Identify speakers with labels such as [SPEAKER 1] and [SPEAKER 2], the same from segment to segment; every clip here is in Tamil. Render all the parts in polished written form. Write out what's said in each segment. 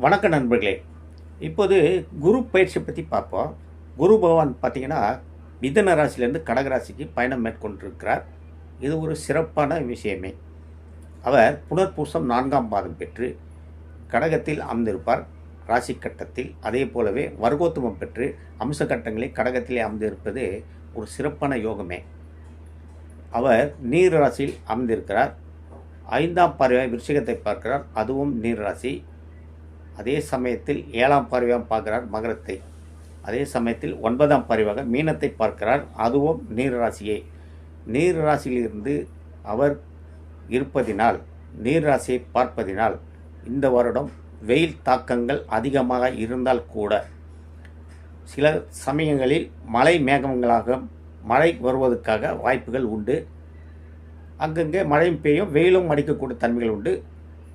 [SPEAKER 1] வணக்கம் நண்பர்களே. இப்போது குரு பயிற்சி பற்றி பார்ப்போம். குரு பகவான் பார்த்தீங்கன்னா, மிதுன ராசியிலேருந்து கடகராசிக்கு பயணம் மேற்கொண்டிருக்கிறார். இது ஒரு சிறப்பான விஷயமே. அவர் புனர்பூசம் 4ஆம் பாதம் பெற்று கடகத்தில் அமர்ந்திருப்பார் ராசி கட்டத்தில். அதே போலவே வர்க்கோத்தமம் பெற்று அம்ச கட்டங்களில் கடகத்திலே அமர்ந்திருப்பது ஒரு சிறப்பான யோகமே. அவர் நீர் ராசியில் அமர்ந்திருக்கிறார். 5ஆம் பார்வையாக விருச்சிகத்தை பார்க்கிறார், அதுவும் நீர் ராசி. அதே சமயத்தில் 7ஆம் பார்வையாக பார்க்கிறார் மகரத்தை. அதே சமயத்தில் 9ஆம் பார்வையாக மீனத்தை பார்க்கிறார், அதுவும் நீர் ராசியே. நீர் ராசியிலிருந்து அவர் இருப்பதினால், நீர் ராசியை பார்ப்பதினால் இந்த வருடம் வெயில் தாக்கங்கள் அதிகமாக இருந்தால் கூட சில சமயங்களில் மழை மேகங்களாக மழை வருவதற்காக வாய்ப்புகள் உண்டு. அங்கங்கே மழையும் பெய்யும், வெயிலும் அடிக்கக்கூடிய தன்மைகள் உண்டு.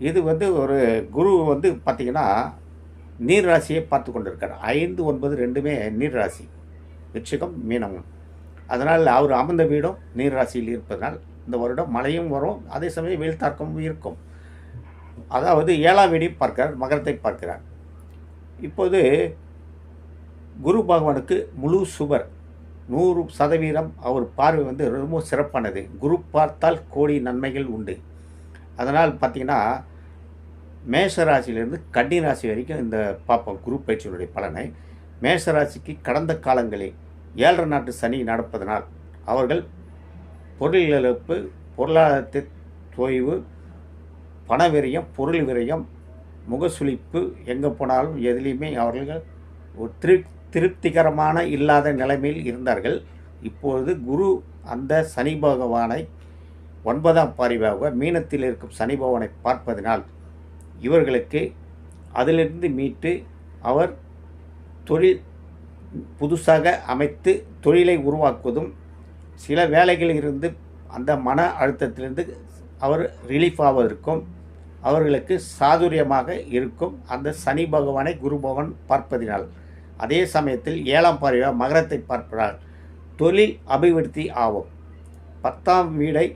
[SPEAKER 1] இது ஒரு குரு பார்த்திங்கன்னா நீர் ராசியை பார்த்து கொண்டிருக்கார். 5, 9 ரெண்டுமே நீர் ராசி, விருச்சிகம் மீனமும். அதனால் அவர் அமர்ந்த வீடும் நீர் ராசியில் இருப்பதனால் இந்த வருடம் மழையும் வரும், அதே சமயம் வெயில் தாக்கமும் இருக்கும். அதாவது 7ஆம் வீடையும் பார்க்கிறார், மகரத்தை பார்க்கிறார். இப்போது குரு பகவானுக்கு முழு சுபர், 100% அவர் பார்வை ரொம்ப சிறப்பானது. குரு பார்த்தால் கோடி நன்மைகள் உண்டு. அதனால் பார்த்திங்கன்னா மேஷ ராசியிலிருந்து கன்னி ராசி வரைக்கும் இந்த பார்ப்போம் குரு பயிற்சியினுடைய பலனை. மேஷ ராசிக்கு கடந்த காலங்களில் 7 நாட்டு சனி நடப்பதனால் அவர்கள் பொருள் இழப்பு, பொருளாதாரத்தை தொய்வு, பண விரயம், பொருள் விரயம், முகசுளிப்பு, எங்கே போனாலும் எதுலேயுமே அவர்கள் ஒரு திருப்திகரமான இல்லாத நிலைமையில் இருந்தார்கள். இப்பொழுது குரு அந்த சனி பகவானை 9ஆம் பார்வையாக மீனத்தில் இருக்கும் சனி பகவானை பார்ப்பதனால் இவர்களுக்கு அதிலிருந்து மீட்டு அவர் தொழில் புதுசாக அமைத்து தொழிலை உருவாக்குவதும், சில வேலைகளில் இருந்து அந்த மன அழுத்தத்திலிருந்து அவர் ரிலீஃப் ஆவதற்கும் அவர்களுக்கு சாதுரியமாக இருக்கும் அந்த சனி பகவானை குரு பகவான் பார்ப்பதினால். அதே சமயத்தில் 7ஆம் பார்வையாக மகரத்தை பார்ப்பதால் தொழில் அபிவிருத்தி ஆகும். 10ஆம் வீடை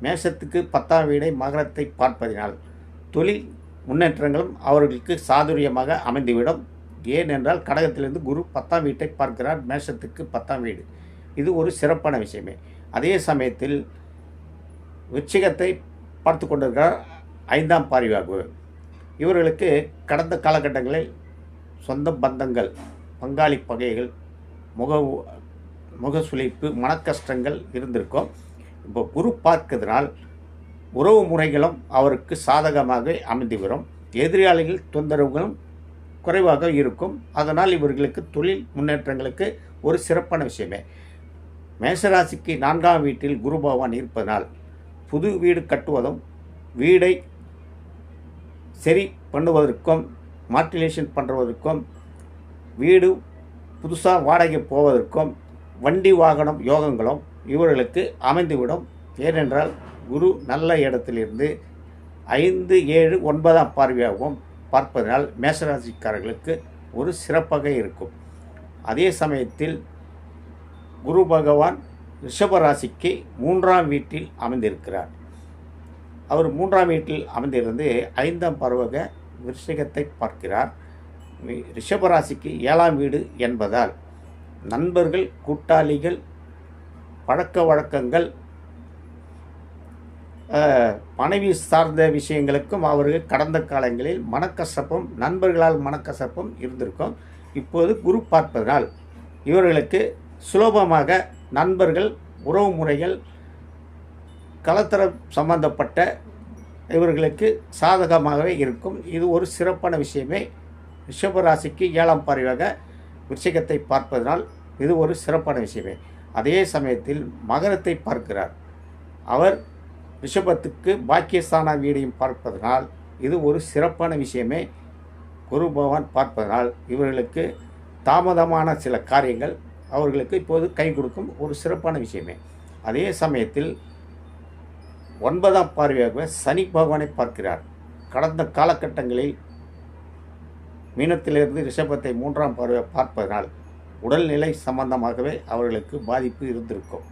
[SPEAKER 1] மேஷத்துக்கு 10ஆம் வீடை மகரத்தை பார்ப்பதினால் தொழில் முன்னேற்றங்களும் அவர்களுக்கு சாதுரியமாக அமைந்துவிடும். ஏனென்றால் கடகத்திலிருந்து குரு 10ஆம் வீட்டை பார்க்கிறார், மேஷத்துக்கு 10ஆம் வீடு. இது ஒரு சிறப்பான விஷயமே. அதே சமயத்தில் விருச்சிகத்தை பார்த்து கொண்டிருக்கிறார் 5ஆம் பார்வையாக. இவர்களுக்கு கடந்த காலகட்டங்களில் சொந்த பந்தங்கள், பங்காளி பகைகள், முகசுளிப்பு, மனக்கஷ்டங்கள் இருந்திருக்கும். இப்போ குரு பார்க்கிறதுனால் உறவு முறைகளும் அவருக்கு சாதகமாக அமைந்துவிடும். எதிராளிகள் தொந்தரவுகளும் குறைவாக இருக்கும். அதனால் இவர்களுக்கு தொழில் முன்னேற்றங்களுக்கு ஒரு சிறப்பான விஷயமே. மேஷராசிக்கு 4ஆம் வீட்டில் குரு பகவான் இருப்பதனால் புது வீடு கட்டுவதும், வீடை சரி பண்ணுவதற்கும், மாட்டிலேஷன் பண்ணுவதற்கும், வீடு புதுசாக வாடகை போவதற்கும், வண்டி வாகனம் யோகங்களும் இவர்களுக்கு அமைந்துவிடும். ஏனென்றால் குரு நல்ல இடத்திலிருந்து 5, 7, 9ஆம் பார்வையாகவும் பார்ப்பதனால் மேஷராசிக்காரர்களுக்கு ஒரு சிறப்பாக இருக்கும். அதே சமயத்தில் குரு பகவான் ரிஷபராசிக்கு 3ஆம் வீட்டில் அமைந்திருக்கிறார். அவர் 3ஆம் வீட்டில் அமைந்திருந்து 5ஆம் பார்வையாக விருச்சிகத்தை பார்க்கிறார். ரிஷபராசிக்கு 7ஆம் வீடு என்பதால் நண்பர்கள், கூட்டாளிகள், பழக்க வழக்கங்கள், மனைவி சார்ந்த விஷயங்களுக்கும் அவர்கள் கடந்த காலங்களில் மனக்கசப்பும், நண்பர்களால் மனக்கசப்பும் இருந்திருக்கும். இப்போது குரு பார்ப்பதனால் இவர்களுக்கு சுலபமாக நண்பர்கள், உறவு முறைகள், கலத்தரம் சம்பந்தப்பட்ட இவர்களுக்கு சாதகமாகவே இருக்கும். இது ஒரு சிறப்பான விஷயமே. ரிஷபராசிக்கு 7ஆம் பார்வையாக விருச்சிகத்தை பார்ப்பதனால் இது ஒரு சிறப்பான விஷயமே. அதே சமயத்தில் மகரத்தை பார்க்கிறார். அவர் ரிஷபத்துக்கு பாக்கியஸ்தான வீடையும் பார்ப்பதனால் இது ஒரு சிறப்பான விஷயமே. குரு பகவான் பார்ப்பதனால் இவர்களுக்கு தாமதமான சில காரியங்கள் அவர்களுக்கு இப்போது கை கொடுக்கும் ஒரு சிறப்பான விஷயமே. அதே சமயத்தில் 9ஆம் பார்வையாக சனி பகவானை பார்க்கிறார். கடந்த காலகட்டங்களில் மீனத்திலிருந்து ரிஷபத்தை 3ஆம் பார்வையாக பார்ப்பதனால் உடல்நிலை சம்பந்தமாகவே அவர்களுக்கு பாதிப்பு இருந்திருக்கும்.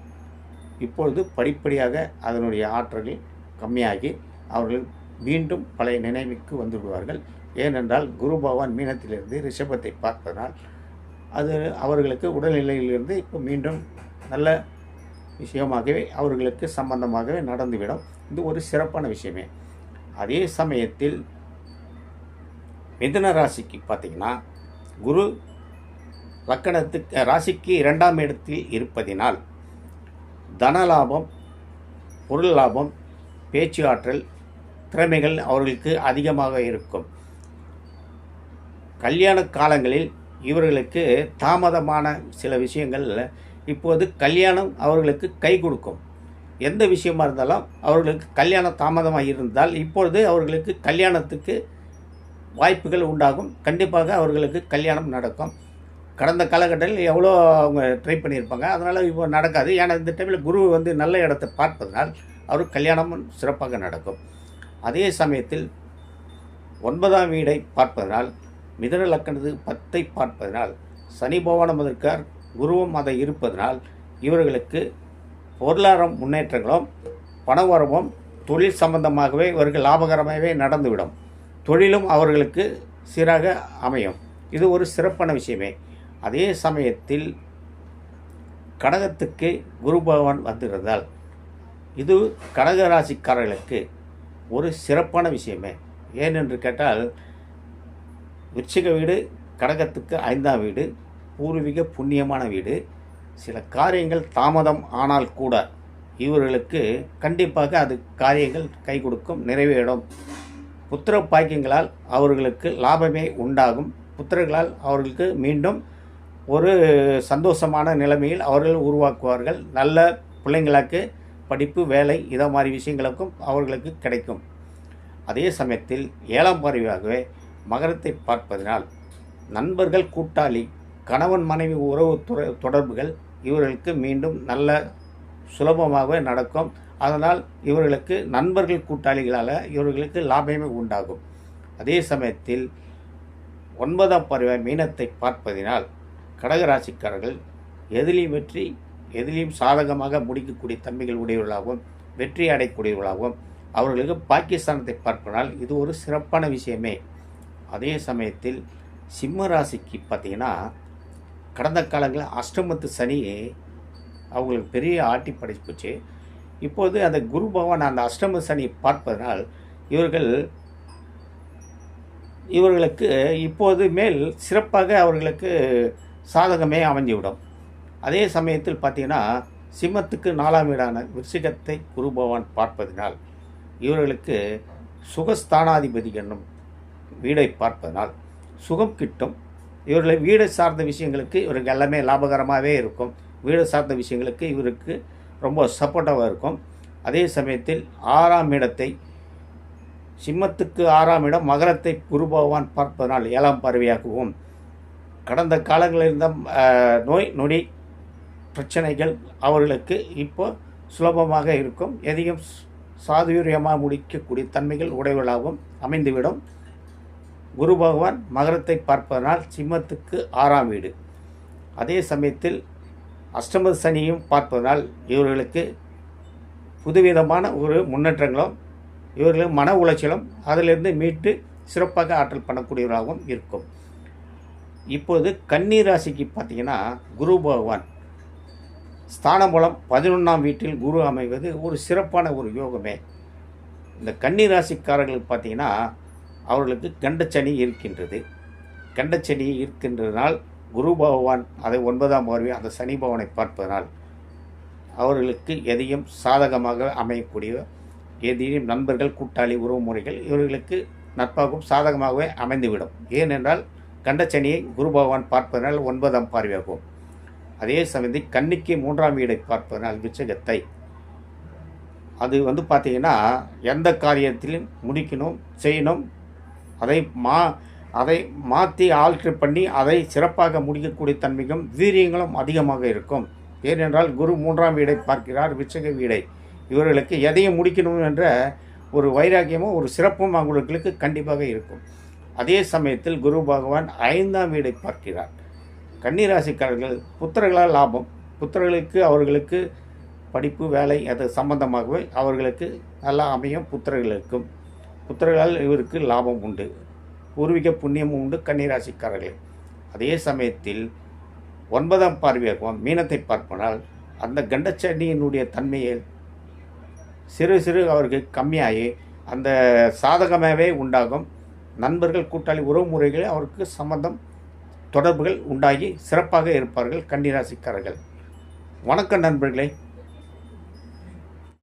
[SPEAKER 1] இப்பொழுது படிப்படியாக அதனுடைய ஆற்றலில் கம்மியாகி அவர்கள் மீண்டும் பழைய நினைவுக்கு வந்து விடுவார்கள். ஏனென்றால் குரு பகவான் மீனத்திலிருந்து ரிஷபத்தை பார்ப்பதனால் அது அவர்களுக்கு உடல்நிலையிலிருந்து இப்போ மீண்டும் நல்ல விஷயமாகவே அவர்களுக்கு சம்பந்தமாகவே நடந்துவிடும். இது ஒரு சிறப்பான விஷயமே. அதே சமயத்தில் மிதுன ராசிக்கு பார்த்திங்கன்னா குரு லக்கணத்துக்கு ராசிக்கு 2ஆம் இடத்தில் இருப்பதினால் தனலாபம், பொருள் லாபம், பேச்சு ஆற்றல், திறமைகள் அவர்களுக்கு அதிகமாக இருக்கும். கல்யாண காலங்களில் இவர்களுக்கு தாமதமான சில விஷயங்கள் இப்போது கல்யாணம் அவர்களுக்கு கை கொடுக்கும். எந்த விஷயமா இருந்தாலும் அவர்களுக்கு கல்யாணம் தாமதமாக இருந்தால் இப்பொழுது அவர்களுக்கு கல்யாணத்துக்கு வாய்ப்புகள் உண்டாகும். கண்டிப்பாக அவர்களுக்கு கல்யாணம் நடக்கும். கடந்த காலகட்டத்தில் எவ்வளோ அவங்க ட்ரை பண்ணியிருப்பாங்க, அதனால் இப்போ நடக்காது. ஏன்னா இந்த டைமில் குரு நல்ல இடத்தை பார்ப்பதனால் அவருக்கு கல்யாணமும் சிறப்பாக நடக்கும். அதே சமயத்தில் 9ஆம் வீடை பார்ப்பதனால் மிதுன லக்கணத்து 10ஐ பார்ப்பதனால் சனி பகவானும் அதற்கார் குருவும் அதை இருப்பதனால் இவர்களுக்கு பொருளாதார முன்னேற்றங்களும் பணவரவும் தொழில் சம்பந்தமாகவே இவர்கள் லாபகரமாகவே நடந்துவிடும். தொழிலும் அவர்களுக்கு சீராக அமையும். இது ஒரு சிறப்பான விஷயமே. அதே சமயத்தில் கடகத்துக்கு குரு பகவான் வந்திருந்தால் இது கடக ராசிக்காரர்களுக்கு ஒரு சிறப்பான விஷயமே. ஏனென்று கேட்டால் விருச்சிக வீடு கடகத்துக்கு 5ஆம் வீடு, பூர்வீக புண்ணியமான வீடு. சில காரியங்கள் தாமதம் ஆனால் கூட இவர்களுக்கு கண்டிப்பாக அது காரியங்கள் கை கொடுக்கும், நிறைவேறும். புத்திர பாக்கியங்களால் அவர்களுக்கு லாபமே உண்டாகும். புத்திரர்களால் அவர்களுக்கு மீண்டும் ஒரு சந்தோஷமான நிலைமையில் அவர்கள் உருவாக்குவார்கள். நல்ல பிள்ளைங்களுக்கு படிப்பு, வேலை இதை மாதிரி விஷயங்களுக்கும் அவர்களுக்கு கிடைக்கும். அதே சமயத்தில் 7ஆம் பார்வையாகவே மகரத்தை பார்ப்பதனால் நண்பர்கள், கூட்டாளி, கணவன் மனைவி உறவு தொடர்புகள் இவர்களுக்கு மீண்டும் நல்ல சுலபமாக நடக்கும். அதனால் இவர்களுக்கு நண்பர்கள், கூட்டாளிகளால் இவர்களுக்கு லாபமே உண்டாகும். அதே சமயத்தில் 9ஆம் பார்வை மீனத்தை பார்ப்பதினால் கடகராசிக்காரர்கள் எதிலையும் வெற்றி, எதிலையும் சாதகமாக முடிக்கக்கூடிய தன்மைகள் உடையவர்களாகவும் வெற்றி அடையக்கூடியவர்களாகவும் அவர்களுக்கு பாகிஸ்தானத்தை பார்ப்பதனால் இது ஒரு சிறப்பான விஷயமே. அதே சமயத்தில் சிம்ம ராசிக்கு பார்த்திங்கன்னா கடந்த காலங்களில் அஷ்டமத்து சனி அவங்களுக்கு பெரிய ஆட்டி படைச்சு. இப்போது அந்த குரு பகவான் அந்த அஷ்டம சனி பார்ப்பதனால் இவர்களுக்கு இப்போது மேல் சிறப்பாக அவர்களுக்கு சாதகமே அமைஞ்சிவிடும். அதே சமயத்தில் பார்த்திங்கன்னா சிம்மத்துக்கு 4ஆம் வீடான விருச்சிகத்தை குரு பகவான் பார்ப்பதனால் இவர்களுக்கு சுகஸ்தானாதிபதி என்னும் வீடை பார்ப்பதனால் சுகம் கிட்டும். இவர்களை வீடு சார்ந்த விஷயங்களுக்கு இவருக்கு எல்லாமே லாபகரமாகவே இருக்கும். வீடு சார்ந்த விஷயங்களுக்கு இவருக்கு ரொம்ப சப்போர்ட்டாக இருக்கும். அதே சமயத்தில் 6ஆம் இடத்தை சிம்மத்துக்கு 6ஆம் இடம் மகரத்தை குரு பகவான் பார்ப்பதனால் 7ஆம் பார்வையாகவும் கடந்த காலங்களில் இருந்த நோய் நொடி பிரச்சனைகள் அவர்களுக்கு இப்போ சுலபமாக இருக்கும். எதையும் சாதுரியமாக முடிக்கக்கூடிய தன்மைகள் உடையவர்களாகவும் அமைந்துவிடும். குரு பகவான் மகரத்தை பார்ப்பதனால் சிம்மத்துக்கு 6ஆம் வீடு. அதே சமயத்தில் அஷ்டம சனியும் பார்ப்பதனால் இவர்களுக்கு புதுவிதமான ஒரு முன்னேற்றங்களும் இவர்களுக்கு மன உளைச்சலும் அதிலிருந்து மீட்டு சிறப்பாக ஆற்றல் பண்ணக்கூடியவராகவும் இருக்கும். இப்போது கன்னி ராசிக்கு பார்த்திங்கன்னா குரு பகவான் ஸ்தான மூலம் 11ஆம் வீட்டில் குரு அமைவது ஒரு சிறப்பான ஒரு யோகமே. இந்த கன்னி ராசிக்காரர்களுக்கு பார்த்திங்கன்னா அவர்களுக்கு கண்டச்சனி இருக்கின்றது. கண்டச்சனி இருக்கின்றதனால் குரு பகவான் அதை 9ஆம் பார்வை அந்த சனி பகவானை பார்ப்பதனால் அவர்களுக்கு எதையும் சாதகமாக அமையக்கூடிய எதையும் நண்பர்கள், கூட்டாளி, உறவு முறைகள் இவர்களுக்கு நட்பாகவும் சாதகமாகவே அமைந்துவிடும். ஏனென்றால் கண்டச்சனியை குரு பகவான் பார்ப்பதனால் 9ஆம் பார்வையாகும். அதே சமயத்தில் கன்னிக்கு 3ஆம் வீடை பார்ப்பதனால் விருச்சிகத்தை அது பார்த்திங்கன்னா எந்த காரியத்திலும் முடிக்கணும், செய்யணும், அதை மாற்றி ஆல்ட்ரு பண்ணி அதை சிறப்பாக முடிக்கக்கூடிய தன்மையும் வீரியங்களும் அதிகமாக இருக்கும். ஏனென்றால் குரு 3ஆம் வீடை பார்க்கிறார், விருச்சிக வீடை. இவர்களுக்கு எதையும் முடிக்கணும் என்ற ஒரு வைராக்கியமும் ஒரு சிறப்பும் அவங்களுக்கு கண்டிப்பாக இருக்கும். அதே சமயத்தில் குரு பகவான் 5ஆம் வீடை பார்க்கிறார். கன்னிராசிக்காரர்கள் புத்திரர்களால் லாபம். புத்திரர்களுக்கு அவர்களுக்கு படிப்பு, வேலை அது சம்பந்தமாகவே அவர்களுக்கு நல்லா அமையும். புத்திரர்களுக்கும் புத்திரர்களால் இவருக்கு லாபம் உண்டு. பூர்வீக புண்ணியமும் உண்டு கன்னிராசிக்காரர்களே. அதே சமயத்தில் 9ஆம் பார்வையாகவும் மீனத்தை பார்ப்பனால் அந்த கண்டச்சனியினுடைய தன்மையை சிறு சிறு அவருக்கு கம்மியாகி அந்த சாதகமாகவே உண்டாகும். நண்பர்கள் கூட்டாளி உறவு முறைகளில் அவருக்கு சம்பந்தம் தொடர்புகள் உண்டாகி சிறப்பாக இருப்பார்கள் கன்னிராசிக்காரர்கள். வணக்கம் நண்பர்களே.